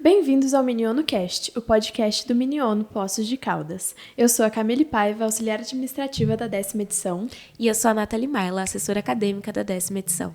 Bem-vindos ao Miniono Cast, o podcast do Miniono Poços de Caldas. Eu sou a Camille Paiva, auxiliar administrativa da 10ª edição. E eu sou a Nathalie Marla, assessora acadêmica da 10ª edição.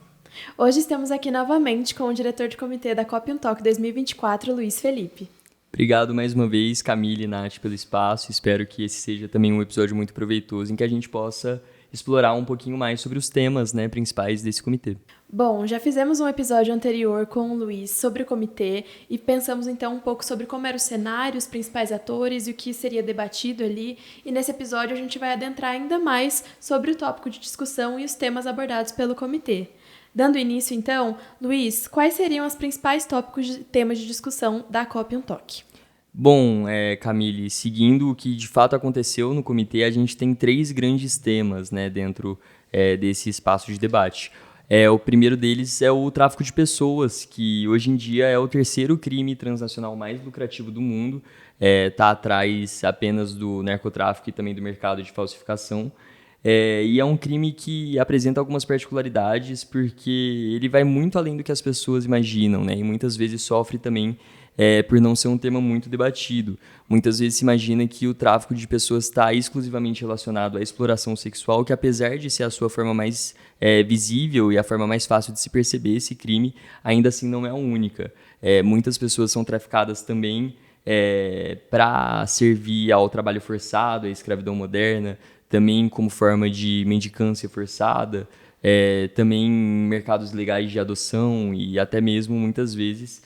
Hoje estamos aqui novamente com o diretor de comitê da Cop Talk 2024, Luiz Felipe. Obrigado mais uma vez, Camille e Nath, pelo espaço. Espero que esse seja também um episódio muito proveitoso em que a gente possa explorar um pouquinho mais sobre os temas, principais desse comitê. Bom, já fizemos um episódio anterior com o Luiz sobre o comitê e pensamos então um pouco sobre como era o cenário, os principais atores e o que seria debatido ali. E nesse episódio a gente vai adentrar ainda mais sobre o tópico de discussão e os temas abordados pelo comitê. Dando início, então, Luiz, quais seriam os principais tópicos de temas de discussão da Cop Talk? Bom, Camille, seguindo o que de fato aconteceu no comitê, a gente tem 3 grandes temas dentro desse espaço de debate. O primeiro deles é o tráfico de pessoas, que hoje em dia é o terceiro crime transnacional mais lucrativo do mundo. Está atrás apenas do narcotráfico e também do mercado de falsificação. E é um crime que apresenta algumas particularidades, porque ele vai muito além do que as pessoas imaginam, e muitas vezes sofre também por não ser um tema muito debatido. Muitas vezes se imagina que o tráfico de pessoas está exclusivamente relacionado à exploração sexual, que apesar de ser a sua forma mais visível e a forma mais fácil de se perceber esse crime, ainda assim não é a única. Muitas pessoas são traficadas também para servir ao trabalho forçado, à escravidão moderna, também como forma de mendicância forçada, também em mercados legais de adoção e até mesmo, muitas vezes,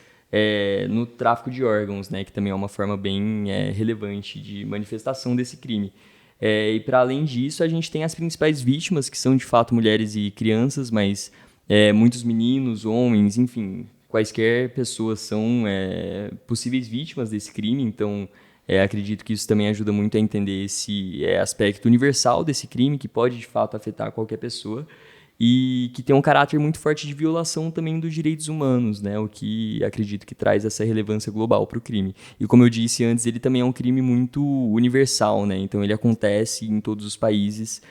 no tráfico de órgãos, que também é uma forma bem relevante de manifestação desse crime. E para além disso, a gente tem as principais vítimas, que são de fato mulheres e crianças, mas muitos meninos, homens, enfim, quaisquer pessoas são possíveis vítimas desse crime. Então, acredito que isso também ajuda muito a entender esse aspecto universal desse crime, que pode de fato afetar qualquer pessoa, e que tem um caráter muito forte de violação também dos direitos humanos, o que acredito que traz essa relevância global para o crime. E como eu disse antes, ele também é um crime muito universal, então ele acontece em todos os países,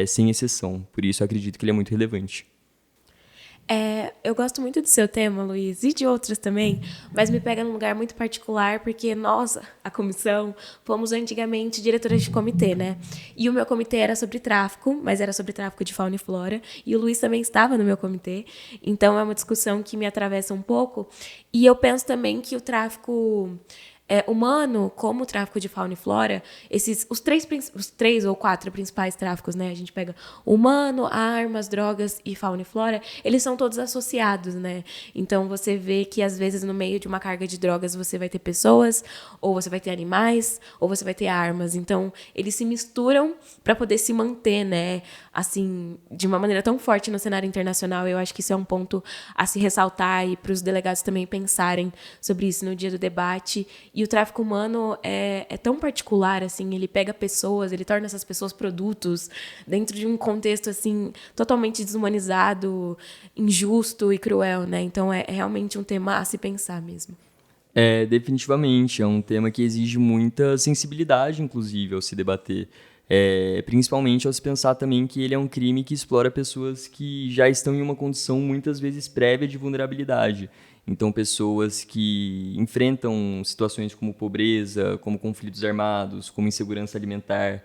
sem exceção. Por isso acredito que ele é muito relevante. Eu gosto muito do seu tema, Luiz, e de outros também, mas me pega num lugar muito particular, porque nós, a comissão, fomos antigamente diretoras de comitê, E o meu comitê era sobre tráfico, mas era sobre tráfico de fauna e flora, e o Luiz também estava no meu comitê, então é uma discussão que me atravessa um pouco, e eu penso também que o tráfico humano, como o tráfico de fauna e flora, os três ou 4 principais tráficos, a gente pega humano, armas, drogas e fauna e flora, eles são todos associados, Então você vê que às vezes no meio de uma carga de drogas você vai ter pessoas, ou você vai ter animais, ou você vai ter armas. Então eles se misturam para poder se manter, assim, de uma maneira tão forte no cenário internacional. Eu acho que isso é um ponto a se ressaltar e para os delegados também pensarem sobre isso no dia do debate. E o tráfico humano é tão particular, assim, ele pega pessoas, ele torna essas pessoas produtos dentro de um contexto, assim, totalmente desumanizado, injusto e cruel, Então é realmente um tema a se pensar mesmo. Definitivamente, é um tema que exige muita sensibilidade, inclusive, ao se debater. Principalmente ao se pensar também que ele é um crime que explora pessoas que já estão em uma condição muitas vezes prévia de vulnerabilidade. Então, pessoas que enfrentam situações como pobreza, como conflitos armados, como insegurança alimentar.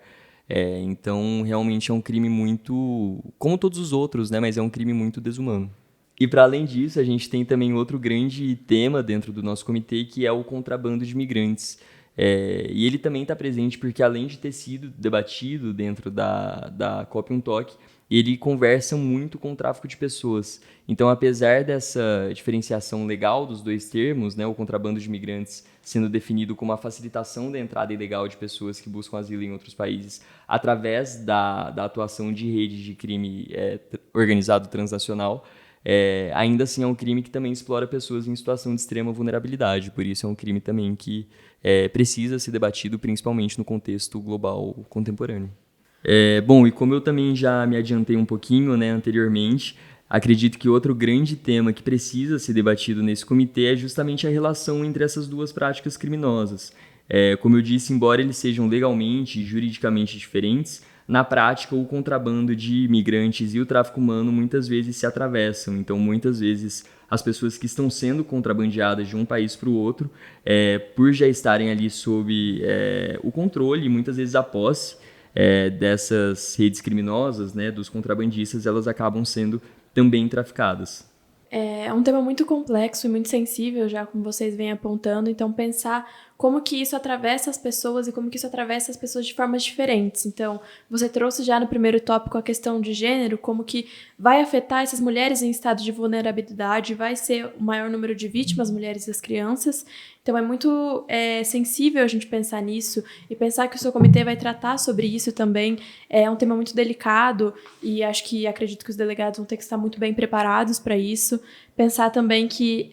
Então, realmente é um crime muito, como todos os outros, mas é um crime muito desumano. E, para além disso, a gente tem também outro grande tema dentro do nosso comitê, que é o contrabando de imigrantes. E ele também está presente porque, além de ter sido debatido dentro da Cop Talk, ele conversa muito com o tráfico de pessoas. Então, apesar dessa diferenciação legal dos dois termos, o contrabando de imigrantes sendo definido como a facilitação da entrada ilegal de pessoas que buscam asilo em outros países através da atuação de redes de crime organizado transnacional, ainda assim é um crime que também explora pessoas em situação de extrema vulnerabilidade. Por isso é um crime também que precisa ser debatido, principalmente no contexto global contemporâneo. Bom, e como eu também já me adiantei um pouquinho anteriormente, acredito que outro grande tema que precisa ser debatido nesse comitê é justamente a relação entre essas duas práticas criminosas. Como eu disse, embora eles sejam legalmente e juridicamente diferentes, na prática o contrabando de imigrantes e o tráfico humano muitas vezes se atravessam. Então, muitas vezes as pessoas que estão sendo contrabandeadas de um país para o outro, por já estarem ali sob o controle e muitas vezes a posse dessas redes criminosas, né, dos contrabandistas, elas acabam sendo também traficadas. É um tema muito complexo e muito sensível, já como vocês vêm apontando, então pensar como que isso atravessa as pessoas e como que isso atravessa as pessoas de formas diferentes. Então, você trouxe já no primeiro tópico a questão de gênero, como que vai afetar essas mulheres em estado de vulnerabilidade, vai ser o maior número de vítimas, mulheres e as crianças. Então, é muito sensível a gente pensar nisso e pensar que o seu comitê vai tratar sobre isso também. É um tema muito delicado e acredito que os delegados vão ter que estar muito bem preparados para isso. Pensar também que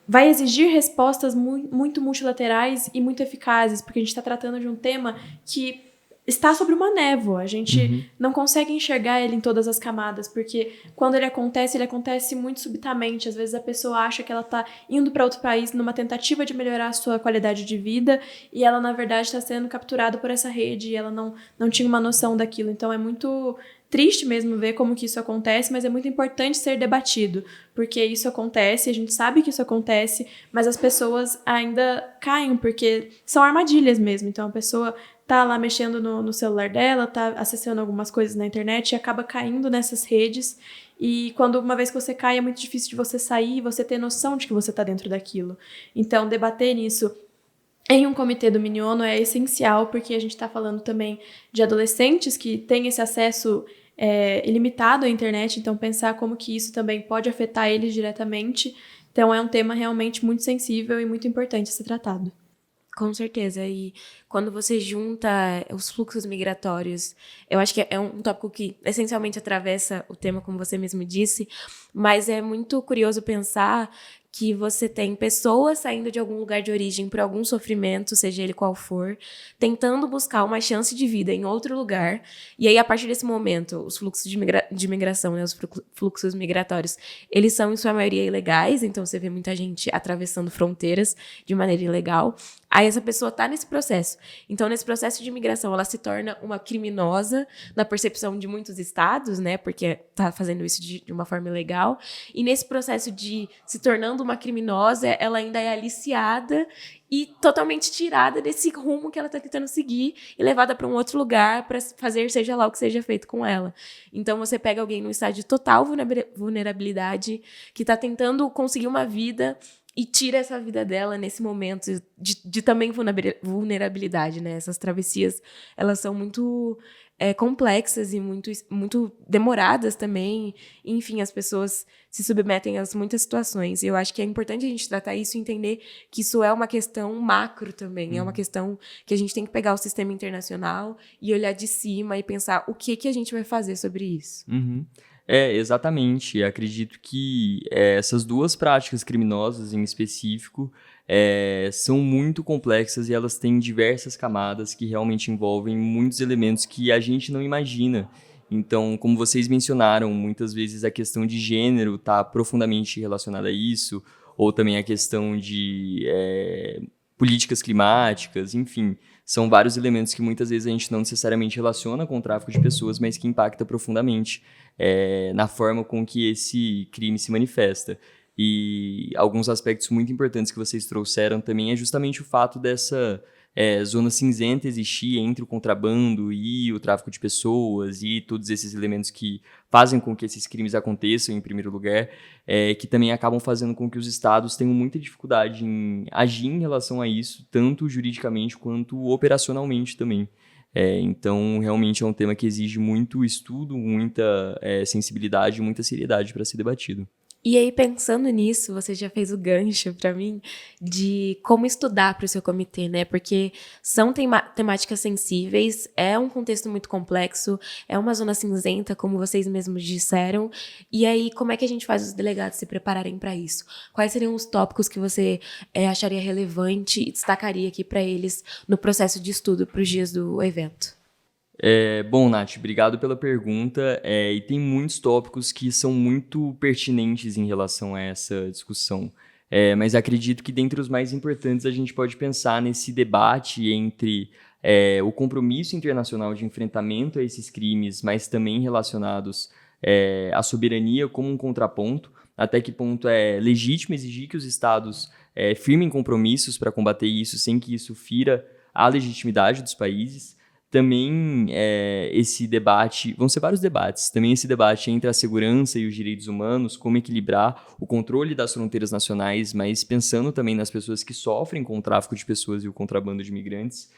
vai exigir respostas muito multilaterais e muito eficazes, porque a gente está tratando de um tema que está sobre uma névoa. A gente não consegue enxergar ele em todas as camadas, porque quando ele acontece muito subitamente. Às vezes a pessoa acha que ela está indo para outro país numa tentativa de melhorar a sua qualidade de vida e ela, na verdade, está sendo capturada por essa rede e ela não tinha uma noção daquilo. Então é muito triste mesmo ver como que isso acontece, mas é muito importante ser debatido, porque isso acontece, a gente sabe que isso acontece, mas as pessoas ainda caem, porque são armadilhas mesmo. Então a pessoa tá lá mexendo no celular dela, tá acessando algumas coisas na internet e acaba caindo nessas redes. E uma vez que você cai, é muito difícil de você sair e você ter noção de que você tá dentro daquilo. Então, debater isso em um comitê do Miniono é essencial, porque a gente está falando também de adolescentes que têm esse acesso ilimitado à internet, então pensar como que isso também pode afetar eles diretamente. Então, é um tema realmente muito sensível e muito importante a ser tratado. Com certeza. E quando você junta os fluxos migratórios, eu acho que é um tópico que essencialmente atravessa o tema, como você mesmo disse, mas é muito curioso pensar que você tem pessoas saindo de algum lugar de origem por algum sofrimento, seja ele qual for, tentando buscar uma chance de vida em outro lugar. E aí, a partir desse momento, os fluxos de migração, né, os fluxos migratórios, eles são, em sua maioria, ilegais. Então, você vê muita gente atravessando fronteiras de maneira ilegal. Aí, essa pessoa está nesse processo. Então, nesse processo de imigração, ela se torna uma criminosa na percepção de muitos estados, né, porque está fazendo isso de uma forma ilegal. E nesse processo de se tornando uma criminosa, ela ainda é aliciada e totalmente tirada desse rumo que ela está tentando seguir e levada para um outro lugar para fazer seja lá o que seja feito com ela. Então, você pega alguém num estado de total vulnerabilidade, que está tentando conseguir uma vida e tira essa vida dela nesse momento de também vulnerabilidade, né? Essas travessias, elas são muito complexas e muito demoradas também. Enfim, as pessoas se submetem a muitas situações. E eu acho que é importante a gente tratar isso e entender que isso é uma questão macro também. É uma questão que a gente tem que pegar o sistema internacional e olhar de cima e pensar o que a gente vai fazer sobre isso. Exatamente. Acredito que essas duas práticas criminosas em específico são muito complexas e elas têm diversas camadas que realmente envolvem muitos elementos que a gente não imagina. Então, como vocês mencionaram, muitas vezes a questão de gênero está profundamente relacionada a isso, ou também a questão de políticas climáticas, enfim. São vários elementos que muitas vezes a gente não necessariamente relaciona com o tráfico de pessoas, mas que impacta profundamente na forma com que esse crime se manifesta. E alguns aspectos muito importantes que vocês trouxeram também é justamente o fato dessa zona cinzenta existir entre o contrabando e o tráfico de pessoas e todos esses elementos que fazem com que esses crimes aconteçam em primeiro lugar, que também acabam fazendo com que os estados tenham muita dificuldade em agir em relação a isso, tanto juridicamente quanto operacionalmente também. Então, realmente é um tema que exige muito estudo, muita sensibilidade, muita seriedade para ser debatido. E aí, pensando nisso, você já fez o gancho para mim de como estudar para o seu comitê, né? Porque são temáticas sensíveis, é um contexto muito complexo, é uma zona cinzenta, como vocês mesmos disseram. E aí, como é que a gente faz os delegados se prepararem para isso? Quais seriam os tópicos que você acharia relevante e destacaria aqui para eles no processo de estudo para os dias do evento? Bom, Nath, obrigado pela pergunta. E tem muitos tópicos que são muito pertinentes em relação a essa discussão. Mas acredito que dentre os mais importantes a gente pode pensar nesse debate entre o compromisso internacional de enfrentamento a esses crimes, mas também relacionados à soberania como um contraponto. até que ponto é legítimo exigir que os estados firmem compromissos para combater isso sem que isso fira a legitimidade dos países. Também esse debate, vão ser vários debates, também esse debate entre a segurança e os direitos humanos, como equilibrar o controle das fronteiras nacionais, mas pensando também nas pessoas que sofrem com o tráfico de pessoas e o contrabando de imigrantes.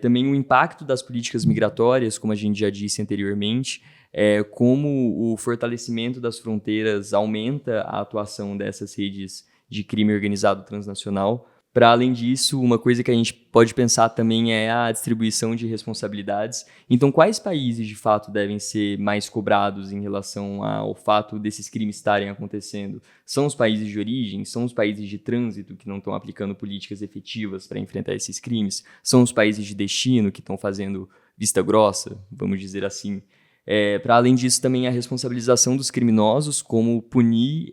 Também o impacto das políticas migratórias, como a gente já disse anteriormente, como o fortalecimento das fronteiras aumenta a atuação dessas redes de crime organizado transnacional. Para além disso, uma coisa que a gente pode pensar também é a distribuição de responsabilidades. Então, quais países, de fato, devem ser mais cobrados em relação ao fato desses crimes estarem acontecendo? São os países de origem? São os países de trânsito que não estão aplicando políticas efetivas para enfrentar esses crimes? São os países de destino que estão fazendo vista grossa, vamos dizer assim? Para além disso, também a responsabilização dos criminosos, como punir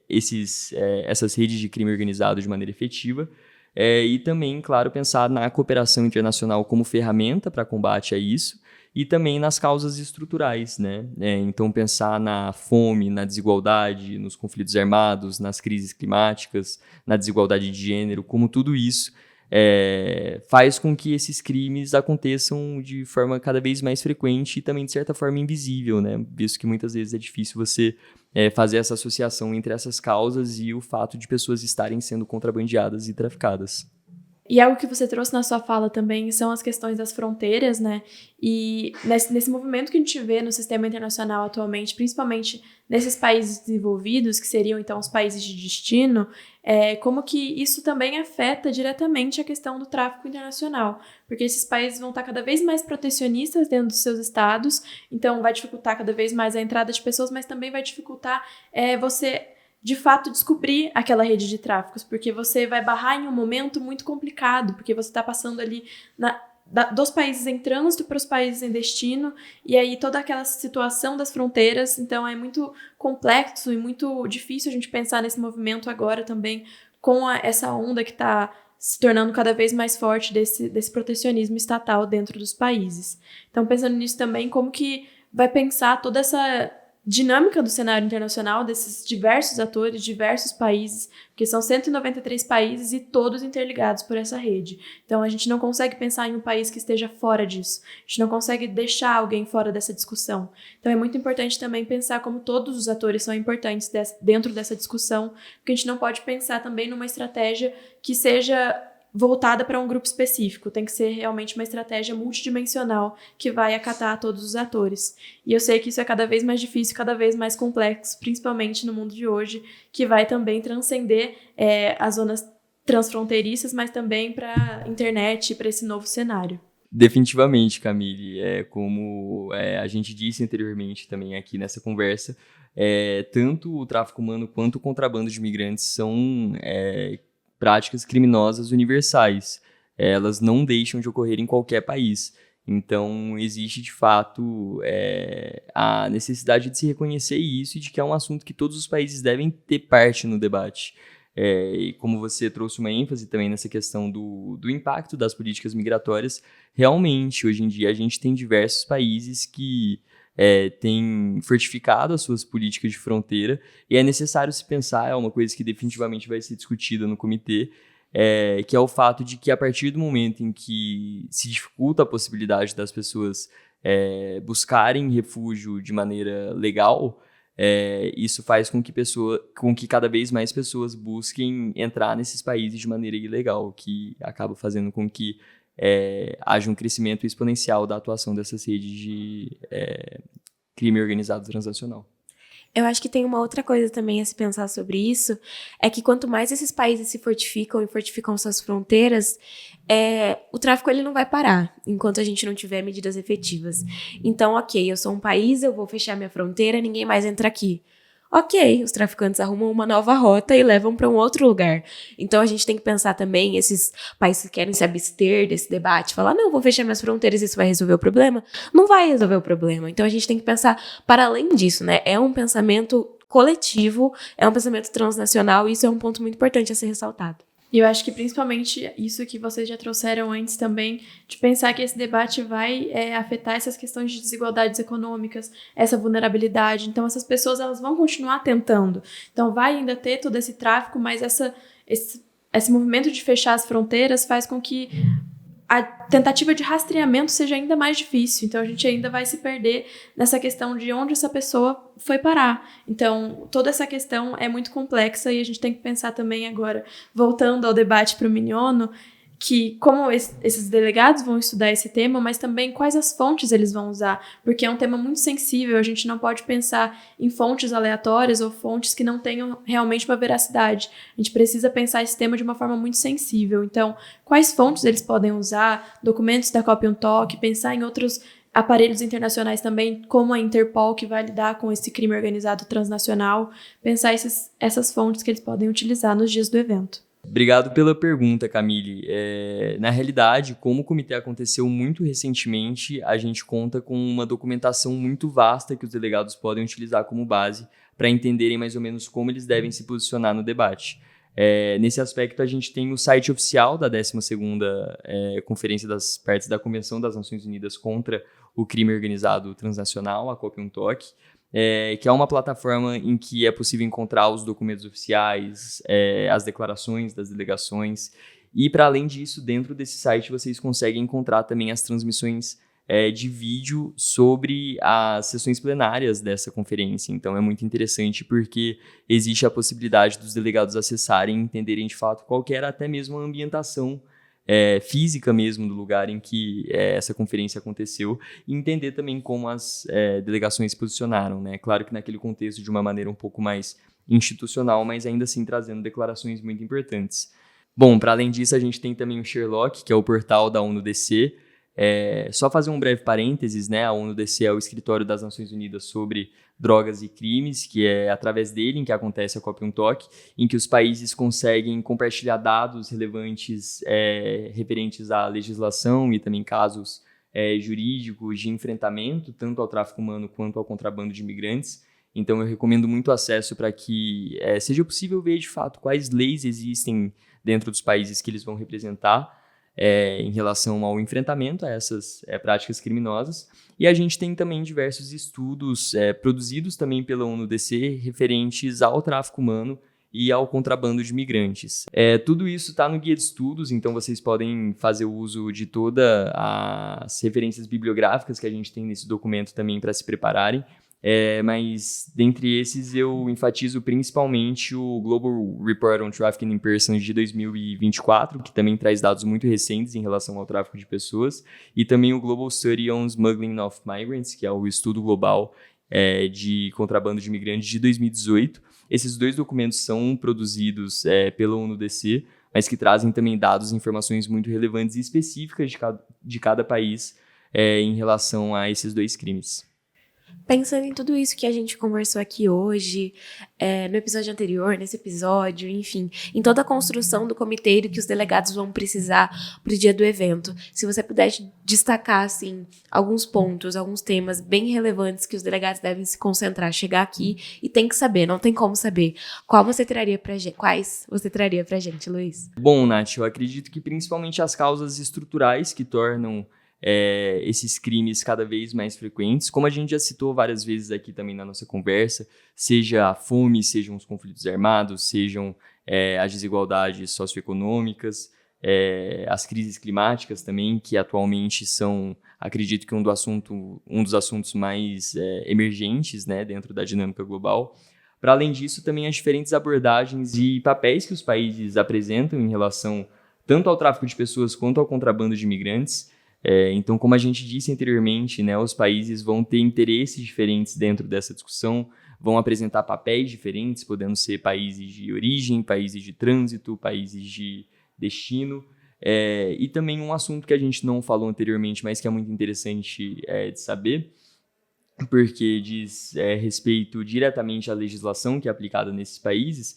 essas redes de crime organizado de maneira efetiva, e também, claro, pensar na cooperação internacional como ferramenta para combate a isso, e também nas causas estruturais, né? Então, pensar na fome, na desigualdade, nos conflitos armados, nas crises climáticas, na desigualdade de gênero, como tudo isso faz com que esses crimes aconteçam de forma cada vez mais frequente e também, de certa forma, invisível, né? Visto que muitas vezes é difícil você fazer essa associação entre essas causas e o fato de pessoas estarem sendo contrabandeadas e traficadas. E algo que você trouxe na sua fala também são as questões das fronteiras, né? E nesse movimento que a gente vê no sistema internacional atualmente, principalmente nesses países desenvolvidos, que seriam então os países de destino, como que isso também afeta diretamente a questão do tráfico internacional. Porque esses países vão estar cada vez mais protecionistas dentro dos seus estados, então vai dificultar cada vez mais a entrada de pessoas, mas também vai dificultar você de fato descobrir aquela rede de tráficos, porque você vai barrar em um momento muito complicado, porque você está passando ali dos países em trânsito para os países em destino, e aí toda aquela situação das fronteiras, então é muito complexo e muito difícil a gente pensar nesse movimento agora também, com essa onda que está se tornando cada vez mais forte desse protecionismo estatal dentro dos países. Então, pensando nisso também, como que vai pensar toda essa dinâmica do cenário internacional, desses diversos atores, diversos países, porque são 193 países e todos interligados por essa rede. Então, a gente não consegue pensar em um país que esteja fora disso. A gente não consegue deixar alguém fora dessa discussão. Então, é muito importante também pensar como todos os atores são importantes dentro dessa discussão, porque a gente não pode pensar também numa estratégia que seja voltada para um grupo específico. Tem que ser realmente uma estratégia multidimensional que vai acatar todos os atores. E eu sei que isso é cada vez mais difícil, cada vez mais complexo, principalmente no mundo de hoje, que vai também transcender as zonas transfronteiriças, mas também para a internet e para esse novo cenário. Definitivamente, Camille. Como a gente disse anteriormente também aqui nessa conversa, tanto o tráfico humano quanto o contrabando de imigrantes são práticas criminosas universais. Elas não deixam de ocorrer em qualquer país. Então, existe, de fato, a necessidade de se reconhecer isso e de que é um assunto que todos os países devem ter parte no debate. E como você trouxe uma ênfase também nessa questão do impacto das políticas migratórias, realmente, hoje em dia, a gente tem diversos países que têm fortificado as suas políticas de fronteira, e é necessário se pensar, é uma coisa que definitivamente vai ser discutida no comitê, que é o fato de que a partir do momento em que se dificulta a possibilidade das pessoas buscarem refúgio de maneira legal, isso faz com que cada vez mais pessoas busquem entrar nesses países de maneira ilegal, que acaba fazendo com que haja um crescimento exponencial da atuação dessas redes de crime organizado transnacional. Eu acho que tem uma outra coisa também a se pensar sobre isso, é que quanto mais esses países se fortificam e fortificam suas fronteiras, o tráfico ele não vai parar, enquanto a gente não tiver medidas efetivas. Então, ok, eu sou um país, eu vou fechar minha fronteira, ninguém mais entra aqui. Ok, os traficantes arrumam uma nova rota e levam para um outro lugar. Então, a gente tem que pensar também, esses países que querem se abster desse debate, falar, não, vou fechar minhas fronteiras, isso vai resolver o problema? Não vai resolver o problema. Então, a gente tem que pensar para além disso, né? É um pensamento coletivo, é um pensamento transnacional, e isso é um ponto muito importante a ser ressaltado. E eu acho que principalmente isso que vocês já trouxeram antes também, de pensar que esse debate vai afetar essas questões de desigualdades econômicas, essa vulnerabilidade. Então, essas pessoas elas vão continuar tentando. Então, vai ainda ter todo esse tráfico, mas esse movimento de fechar as fronteiras faz com que a tentativa de rastreamento seja ainda mais difícil. Então, a gente ainda vai se perder nessa questão de onde essa pessoa foi parar. Então, toda essa questão é muito complexa e a gente tem que pensar também agora, voltando ao debate para o Mignolo, que como esses delegados vão estudar esse tema, mas também quais as fontes eles vão usar, porque é um tema muito sensível, a gente não pode pensar em fontes aleatórias ou fontes que não tenham realmente uma veracidade. A gente precisa pensar esse tema de uma forma muito sensível. Então, quais fontes eles podem usar, documentos da Copy Talk, pensar em outros aparelhos internacionais também, como a Interpol, que vai lidar com esse crime organizado transnacional, pensar essas fontes que eles podem utilizar nos dias do evento. Obrigado pela pergunta, Camille. Na realidade, como o comitê aconteceu muito recentemente, a gente conta com uma documentação muito vasta que os delegados podem utilizar como base para entenderem mais ou menos como eles devem se posicionar no debate. Nesse aspecto, a gente tem o site oficial da 12ª Conferência das Partes da Convenção das Nações Unidas contra o Crime Organizado Transnacional, a Copy Talk, que é uma plataforma em que é possível encontrar os documentos oficiais, as declarações das delegações, e para além disso, dentro desse site vocês conseguem encontrar também as transmissões de vídeo sobre as sessões plenárias dessa conferência. Então é muito interessante porque existe a possibilidade dos delegados acessarem e entenderem de fato qual que era até mesmo a ambientação física mesmo do lugar em que essa conferência aconteceu e entender também como as delegações se posicionaram, né? Claro que naquele contexto de uma maneira um pouco mais institucional, mas ainda assim trazendo declarações muito importantes. Bom, para além disso, a gente tem também o Sherlock, que é o portal da ONU-DC. Só fazer um breve parênteses, né? A ONU-DC é o escritório das Nações Unidas sobre drogas e crimes, que é através dele em que acontece a Copy Talk, em que os países conseguem compartilhar dados relevantes referentes à legislação e também casos jurídicos de enfrentamento, tanto ao tráfico humano quanto ao contrabando de imigrantes. Então eu recomendo muito acesso para que seja possível ver de fato quais leis existem dentro dos países que eles vão representar em relação ao enfrentamento a essas práticas criminosas. E a gente tem também diversos estudos produzidos também pela ONU-DC referentes ao tráfico humano e ao contrabando de imigrantes. Tudo isso está no guia de estudos, então vocês podem fazer uso de todas as referências bibliográficas que a gente tem nesse documento também para se prepararem. Mas dentre esses eu enfatizo principalmente o Global Report on Trafficking in Persons de 2024, que também traz dados muito recentes em relação ao tráfico de pessoas, e também o Global Study on Smuggling of Migrants, que é o estudo global de contrabando de imigrantes de 2018. Esses dois documentos são produzidos pela ONU-DC, mas que trazem também dados e informações muito relevantes e específicas de cada país em relação a esses dois crimes. Pensando em tudo isso que a gente conversou aqui hoje, no episódio anterior, nesse episódio, enfim, em toda a construção do comitê e do que os delegados vão precisar para o dia do evento, se você pudesse destacar, assim, alguns pontos, alguns temas bem relevantes que os delegados devem se concentrar, chegar aqui e tem que saber, não tem como saber, quais você traria pra gente, Luiz? Bom, Nath, eu acredito que principalmente as causas estruturais que tornam esses crimes cada vez mais frequentes, como a gente já citou várias vezes aqui também na nossa conversa, seja a fome, sejam os conflitos armados, sejam as desigualdades socioeconômicas, as crises climáticas também, que atualmente são, acredito que um dos assuntos mais emergentes, né, dentro da dinâmica global. Para além disso, também as diferentes abordagens e papéis que os países apresentam em relação tanto ao tráfico de pessoas quanto ao contrabando de imigrantes. Então, como a gente disse anteriormente, né, os países vão ter interesses diferentes dentro dessa discussão, vão apresentar papéis diferentes, podendo ser países de origem, países de trânsito, países de destino. E também um assunto que a gente não falou anteriormente, mas que é muito interessante de saber, porque diz respeito diretamente à legislação que é aplicada nesses países,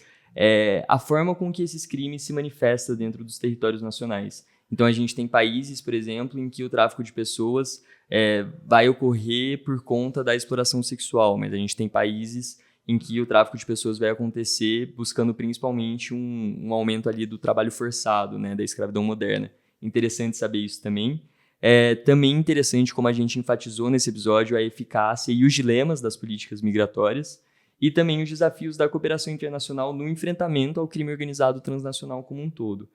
a forma com que esses crimes se manifestam dentro dos territórios nacionais. Então, a gente tem países, por exemplo, em que o tráfico de pessoas vai ocorrer por conta da exploração sexual, mas a gente tem países em que o tráfico de pessoas vai acontecer buscando principalmente um aumento ali do trabalho forçado, né, da escravidão moderna. Interessante saber isso também. Também interessante como a gente enfatizou nesse episódio a eficácia e os dilemas das políticas migratórias e também os desafios da cooperação internacional no enfrentamento ao crime organizado transnacional como um todo.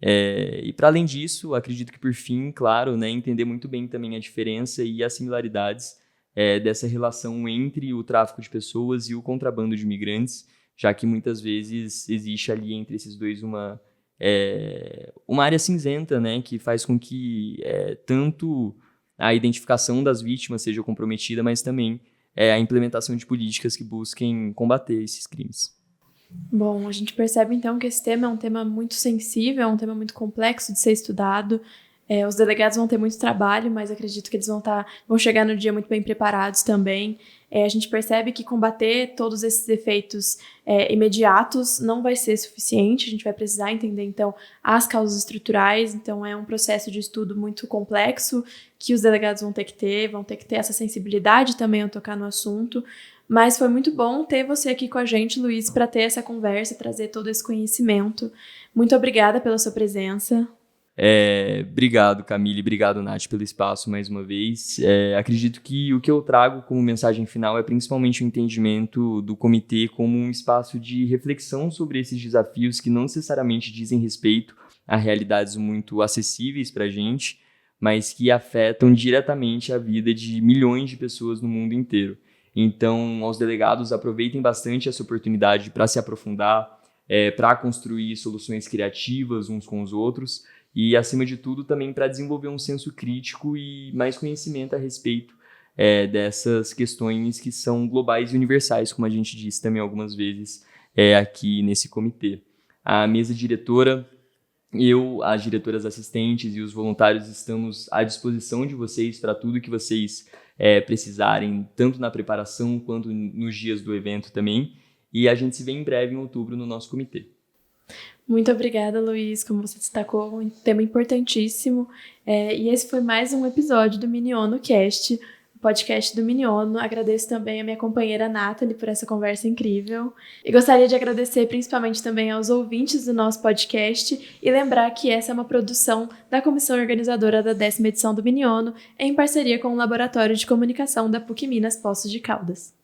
E para além disso, acredito que por fim, claro, né, entender muito bem também a diferença e as similaridades dessa relação entre o tráfico de pessoas e o contrabando de imigrantes, já que muitas vezes existe ali entre esses dois uma área cinzenta, né, que faz com que tanto a identificação das vítimas seja comprometida, mas também a implementação de políticas que busquem combater esses crimes. Bom, a gente percebe então que esse tema é um tema muito sensível, é um tema muito complexo de ser estudado. Os delegados vão ter muito trabalho, mas acredito que eles vão chegar no dia muito bem preparados também. A gente percebe que combater todos esses efeitos imediatos não vai ser suficiente, a gente vai precisar entender, então, as causas estruturais. Então, é um processo de estudo muito complexo que os delegados vão ter que ter essa sensibilidade também ao tocar no assunto. Mas foi muito bom ter você aqui com a gente, Luiz, para ter essa conversa, trazer todo esse conhecimento. Muito obrigada pela sua presença. Obrigado, Camille, obrigado, Nath, pelo espaço mais uma vez. Acredito que o que eu trago como mensagem final é principalmente o entendimento do comitê como um espaço de reflexão sobre esses desafios que não necessariamente dizem respeito a realidades muito acessíveis para a gente, mas que afetam diretamente a vida de milhões de pessoas no mundo inteiro. Então, aos delegados, aproveitem bastante essa oportunidade para se aprofundar, para construir soluções criativas uns com os outros e, acima de tudo, também para desenvolver um senso crítico e mais conhecimento a respeito dessas questões que são globais e universais, como a gente disse também algumas vezes aqui nesse comitê. A mesa diretora, eu, as diretoras assistentes e os voluntários estamos à disposição de vocês para tudo que vocês precisarem, tanto na preparação quanto nos dias do evento também. E a gente se vê em breve, em outubro, no nosso comitê. Muito obrigada, Luiz. Como você destacou, um tema importantíssimo. E esse foi mais um episódio do Miniono Cast, o podcast do Miniono. Agradeço também a minha companheira Nathalie por essa conversa incrível. E gostaria de agradecer principalmente também aos ouvintes do nosso podcast e lembrar que essa é uma produção da comissão organizadora da 10ª edição do Miniono, em parceria com o Laboratório de Comunicação da PUC Minas Poços de Caldas.